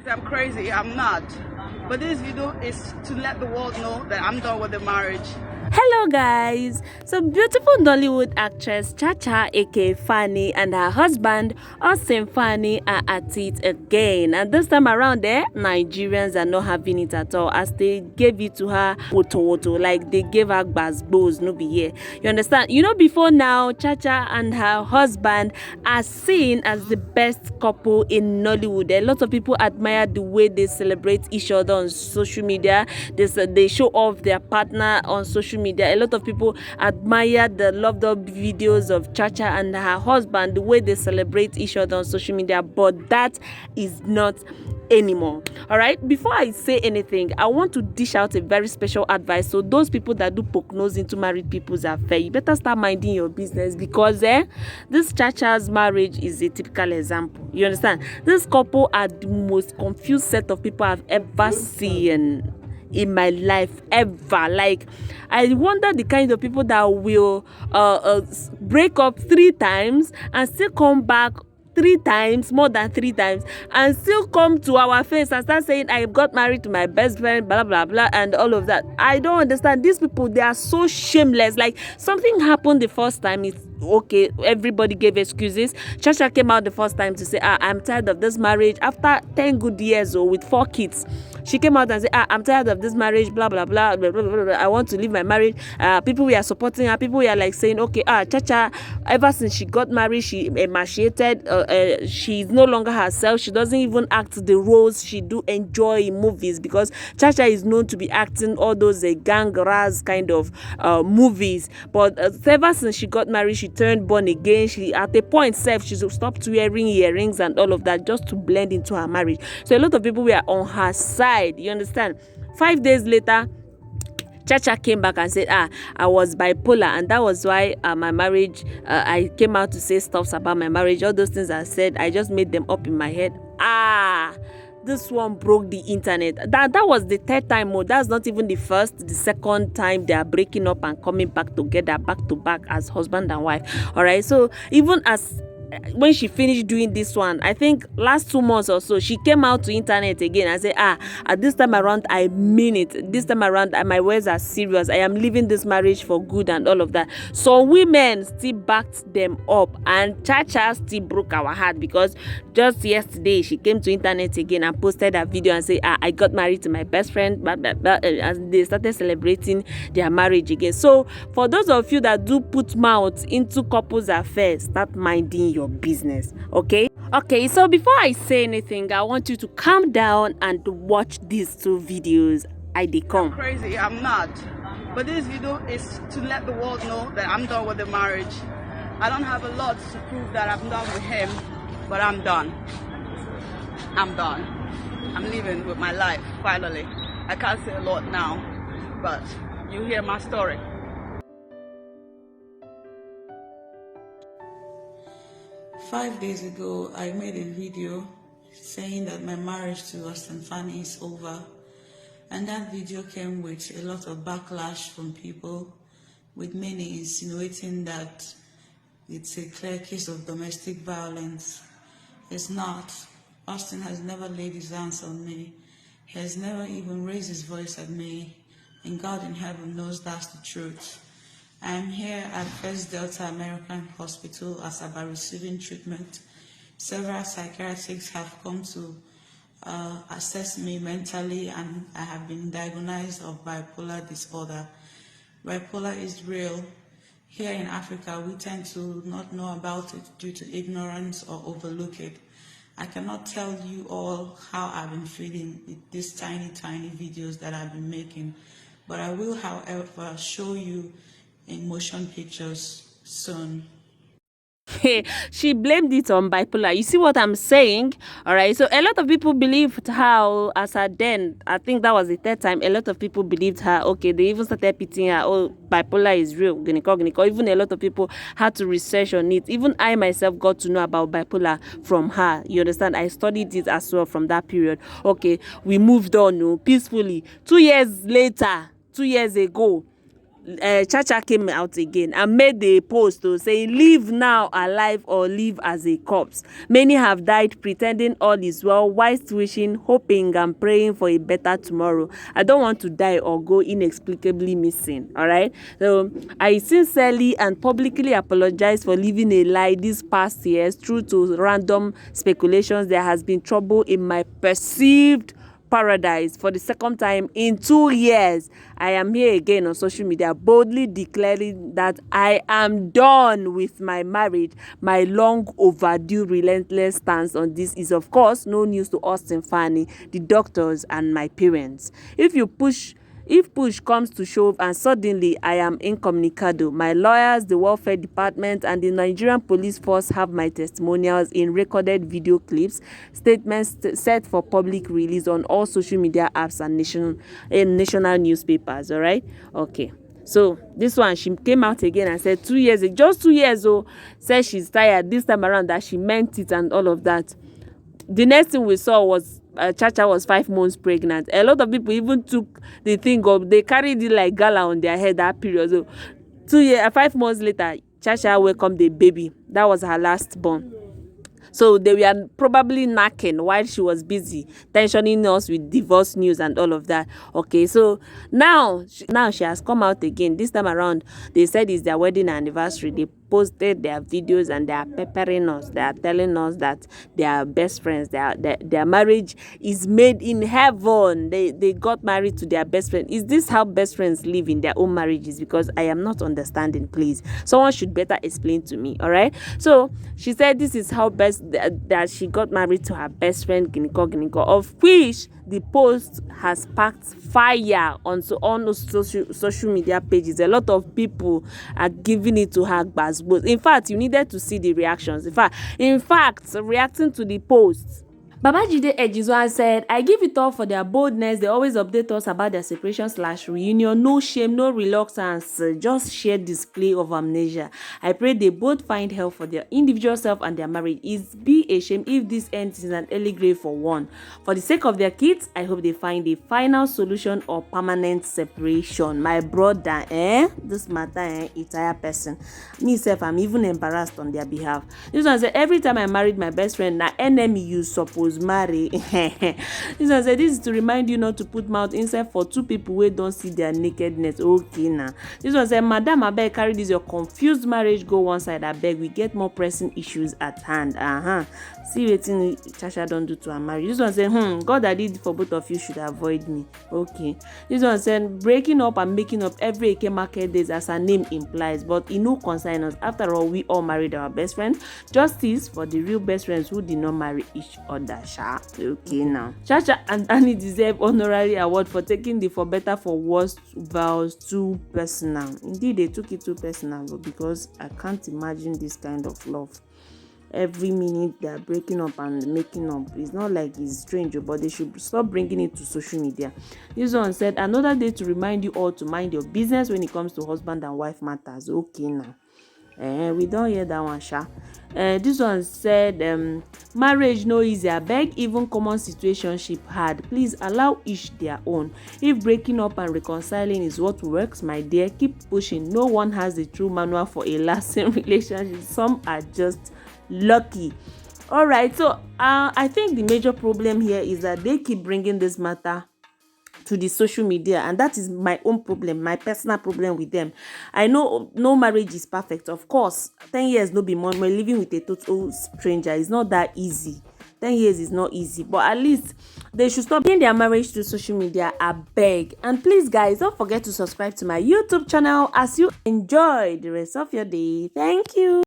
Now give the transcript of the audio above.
I'm crazy. I'm not. But this video is to let the world know that I'm done with the marriage. Hello guys, so beautiful Nollywood actress ChaCha Eke Fanny and her husband Austin Fanny are at it again, and this time around Nigerians are not having it at all, as they gave it to her wotowoto, like they gave her gbasgbos, no be here. You understand? You know, before now ChaCha and her husband are seen as the best couple in Nollywood. A lot of people admire the way they celebrate each other on social media. They show off their partner on social media. A lot of people admire the loved up videos of ChaCha and her husband, the way they celebrate each other on social media, but that is not anymore. All right, before I say anything, I want to dish out a very special advice. So those people that do poke nose into married people's affair, you better start minding your business, because this ChaCha's marriage is a typical example. You understand? This couple are the most confused set of people I've ever seen in my life ever. Like, I wonder the kind of people that will break up 3 times and still come back 3 times, more than 3 times, and still come to our face and start saying, I got married to my best friend, blah blah blah, and all of that. I don't understand these people. They are so shameless. Like, something happened the first time, it's okay, everybody gave excuses. ChaCha came out the first time to say, I'm tired of this marriage. After 10 good years with 4 kids, she came out and said, I'm tired of this marriage, blah blah blah, blah, blah, blah, blah. I want to leave my marriage. People were supporting her. People were like saying, okay, ChaCha, ever since she got married, she emaciated. She's no longer herself. She doesn't even act the roles she do enjoy in movies, because ChaCha is known to be acting all those gang ras kind of movies. But ever since she got married, she turned born again. She, at a point, she stopped wearing earrings and all of that just to blend into her marriage. So a lot of people were on her side. You understand? 5 days later, ChaCha came back and said, I was bipolar, and that was why my marriage, I came out to say stuff about my marriage. All those things I said, I just made them up in my head. This one broke the internet. That was the 3rd time. That's not even the first. The 2nd time they are breaking up and coming back together, back to back, as husband and wife. All right. So even as when she finished doing this one, I think last 2 months or so, she came out to internet again and said, at this time around, I mean it. This time around, my words are serious. I am leaving this marriage for good and all of that. So women still backed them up, and ChaCha still broke our heart, because just yesterday she came to internet again and posted a video and said, I got married to my best friend, blah, blah, blah, and they started celebrating their marriage again. So for those of you that do put mouth into couples affairs, start minding your business. Okay, so before I say anything, I want you to calm down and watch these 2 videos. I'm Crazy, I'm not. But this video is to let the world know that I'm done with the marriage. I don't have a lot to prove that I'm done with him, but I'm done. I'm leaving with my life, finally. I can't say a lot now, but you hear my story. Five days ago, I made a video saying that my marriage to Austin Fanny is over, and that video came with a lot of backlash from people, with many insinuating that it's a clear case of domestic violence. It's not. Austin has never laid his hands on me. He has never even raised his voice at me, and God in heaven knows that's the truth. I'm here at First Delta American Hospital as about receiving treatment. Several psychiatrists have come to assess me mentally, and I have been diagnosed of bipolar disorder. Bipolar is real. Here in Africa, we tend to not know about it due to ignorance or overlook it. I cannot tell you all how I've been feeling with these tiny videos that I've been making, but I will, however, show you in motion pictures soon. She blamed it on bipolar. You see what I'm saying? All right. So a lot of people believed her as her then. I think that was the 3rd time. A lot of people believed her. Okay, they even started pitying her. Oh, bipolar is real. Gynecol. Even a lot of people had to research on it. Even I myself got to know about bipolar from her. You understand? I studied it as well from that period. Okay, we moved on peacefully. 2 years later, 2 years ago, ChaCha came out again and made the post to say, live now alive or live as a corpse. Many have died pretending all is well, whilst wishing, hoping and praying for a better tomorrow. I don't want to die or go inexplicably missing. All right. So I sincerely and publicly apologize for living a lie these past years. True to random speculations, there has been trouble in my perceived paradise. For the second time in 2 years, I am here again on social media boldly declaring that I am done with my marriage. My long overdue relentless stance on this is of course no news to Austin Fanny, the doctors and my parents. If push comes to shove and suddenly I am incommunicado, my lawyers, the welfare department and the Nigerian police force have my testimonials in recorded video clips, statements set for public release on all social media apps and national newspapers. All right. Okay. So this one, she came out again and said 2 years, just 2 years, said she's tired this time around, that she meant it and all of that. The next thing we saw was ChaCha was 5 months pregnant. A lot of people even took the thing up. They carried it like gala on their head that period. So 5 months later, ChaCha welcomed the baby. That was her last born. So they were probably knacking while she was busy tensioning us with divorce news and all of that. Okay, so now she has come out again. This time around, they said it's their wedding anniversary. They posted their videos and they are peppering us. They are telling us that they are best friends. Their marriage is made in heaven. They got married to their best friend. Is this how best friends live in their own marriages? Because I am not understanding. Please, someone should better explain to me. All right. So she said this is how that she got married to her best friend Giniko, of which the post has sparked fire on social media pages. A lot of people are giving it to her buzz. In fact, you needed to see the reactions. In fact, reacting to the post, Babajide Ejizwa said, I give it all for their boldness. They always update us about their separation/reunion. No shame, no reluctance, just sheer display of amnesia. I pray they both find help for their individual self and their marriage. It'd be a shame if this ends in an early grave for one. For the sake of their kids, I hope they find a final solution or permanent separation. My brother, this matter, entire person. Me self, I'm even embarrassed on their behalf. This one said, every time I married my best friend, na enemy you suppose marry. This one said, this is to remind you not to put mouth inside for two people who don't see their nakedness. Okay now. This one said, madam, abeg carry this your confused marriage go one side. Abeg, we get more pressing issues at hand. See wetin ChaCha don't do to her marriage. This one said, God I did for both of you should avoid me. Okay. This one said, breaking up and making up every Eke market days as her name implies, but it no concern us. After all, we all married our best friends. Justice for the real best friends who did not marry each other. Okay now. ChaCha and Annie deserve honorary award for taking the for better for worse vows too personal. Indeed, they took it too personal, but because I can't imagine this kind of love. Every minute they are breaking up and making up. It's not like it's strange, but they should stop bringing it to social media. This one said, another day to remind you all to mind your business when it comes to husband and wife matters. Okay now. We don't hear that one, sha. This one said, marriage no easy. Abeg, even common situationship hard. Please allow each their own. If breaking up and reconciling is what works, my dear, keep pushing. No one has the true manual for a lasting relationship. Some are just lucky. All right, so I think the major problem here is that they keep bringing this matter to the social media, and that is my own problem, my personal problem with them. I know no marriage is perfect, of course. 10 years no be more. We're living with a total stranger. It's not that easy. 10 years is not easy, but at least they should stop bringing their marriage to social media. I beg. And please guys, don't forget to subscribe to my YouTube channel as you enjoy the rest of your day. Thank you.